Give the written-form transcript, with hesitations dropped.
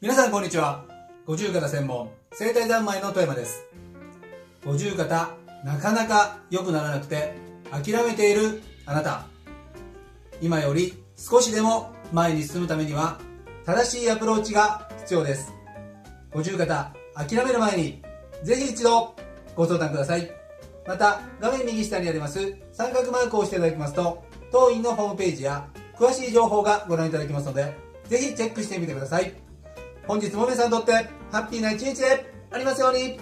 皆さんこんにちは。五十肩専門整体三昧の富山です。五十肩なかなか良くならなくて諦めているあなた、今より少しでも前に進むためには正しいアプローチが必要です。五十肩諦める前にぜひ一度ご相談ください。また画面右下にあります三角マークを押していただきますと、当院のホームページや詳しい情報がご覧いただけますので、ぜひチェックしてみてください。本日も皆さんにとってハッピーな一日でありますように。